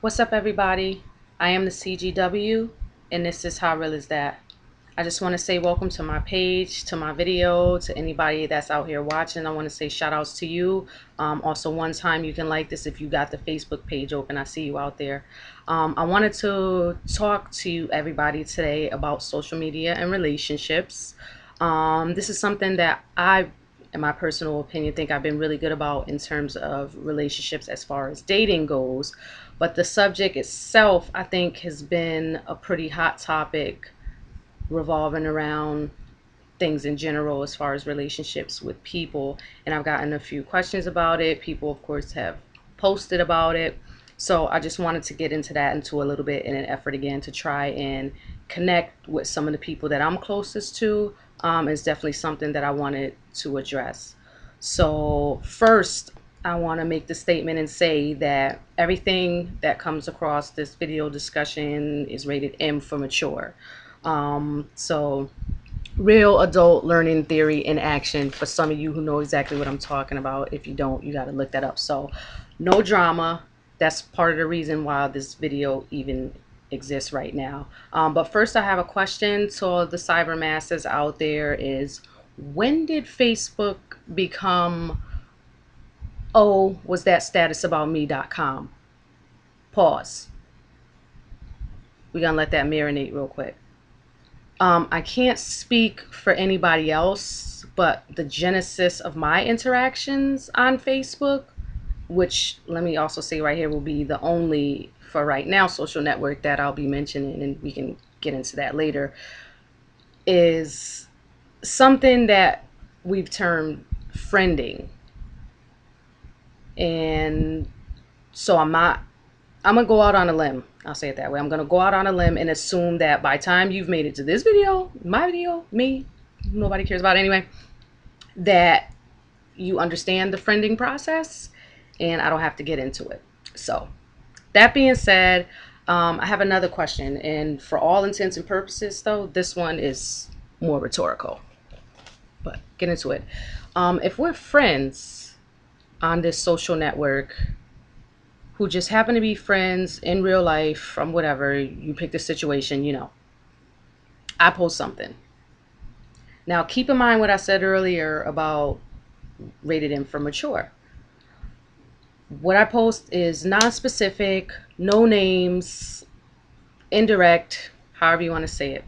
What's up, everybody? I am the CGW, and this is How Real Is That? I just want to say welcome to my page, to my video, to anybody that's out here watching. I want to say shout outs to you. Also, one time you can like this if you got the Facebook page open. I see you out there. I wanted to talk to everybody today about social media and relationships. This is something that in my personal opinion, think I've been really good about in terms of relationships as far as dating goes. But the subject itself, I think, has been a pretty hot topic revolving around things in general as far as relationships with people. And I've gotten a few questions about it. People, of course, have posted about it. So I just wanted to get into that into a little bit in an effort again to try and connect with some of the people that I'm closest to. Is definitely something that I wanted to address. So first, I want to make the statement and say that everything that comes across this video discussion is rated M for mature. So real adult learning theory in action for some of you who know exactly what I'm talking about. If you don't, you got to look that up. So no drama. That's part of the reason why this video even exists right now. But first, I have a question to all the cyber masses out there is, when did Facebook become, oh, was that status about me.com? Pause. We're going to let that marinate real quick. I can't speak for anybody else, but the genesis of my interactions on Facebook, which let me also say right here will be the only, for right now, social network that I'll be mentioning, and we can get into that later, is something that we've termed friending. And so I'm gonna go out on a limb. I'll say it that way. I'm gonna go out on a limb and assume that by the time you've made it to this video, my video, me, nobody cares about anyway, that you understand the friending process and I don't have to get into it. So that being said, I have another question, and for all intents and purposes though, this one is more rhetorical, but get into it. If we're friends on this social network who just happen to be friends in real life from whatever, you pick the situation, I post something. Now, keep in mind what I said earlier about rated M for mature. What I post is non-specific, no names, indirect, however you want to say it.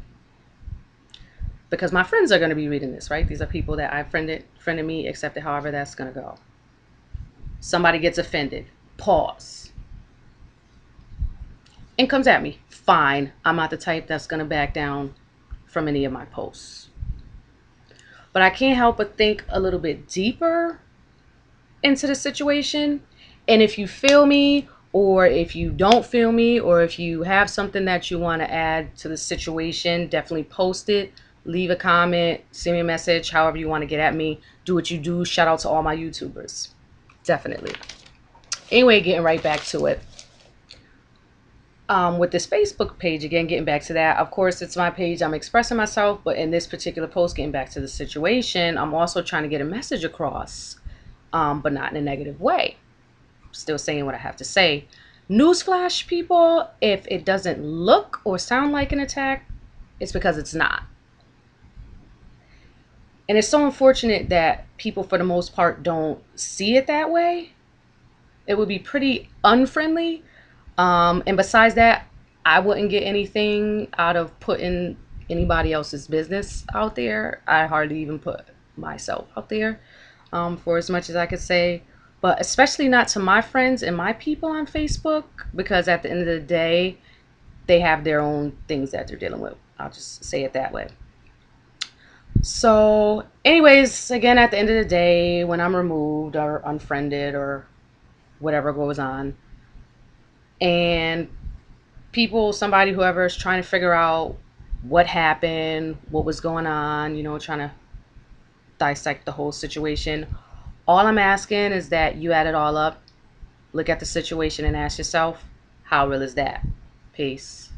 Because my friends are going to be reading this, right? These are people that I friended me, accepted, however that's going to go. Somebody gets offended. Pause. And comes at me. Fine. I'm not the type that's going to back down from any of my posts. But I can't help but think a little bit deeper into the situation. And if you feel me, or if you don't feel me, or if you have something that you want to add to the situation, definitely post it. Leave a comment, send me a message, however you want to get at me. Do what you do. Shout out to all my YouTubers. Definitely. Anyway, getting right back to it. With this Facebook page, again, getting back to that, of course, it's my page. I'm expressing myself, but in this particular post, getting back to the situation, I'm also trying to get a message across, but not in a negative way. Still saying what I have to say. Newsflash, people, if it doesn't look or sound like an attack, it's because it's not. And it's so unfortunate that people, for the most part, don't see it that way. It would be pretty unfriendly. And besides that, I wouldn't get anything out of putting anybody else's business out there. I hardly even put myself out there, for as much as I could say. But especially not to my friends and my people on Facebook, because at the end of the day, they have their own things that they're dealing with. I'll just say it that way. So anyways, again, at the end of the day, when I'm removed or unfriended or whatever goes on, and people, somebody, whoever is trying to figure out what happened, what was going on, trying to dissect the whole situation, all I'm asking is that you add it all up, look at the situation and ask yourself, how real is that? Peace.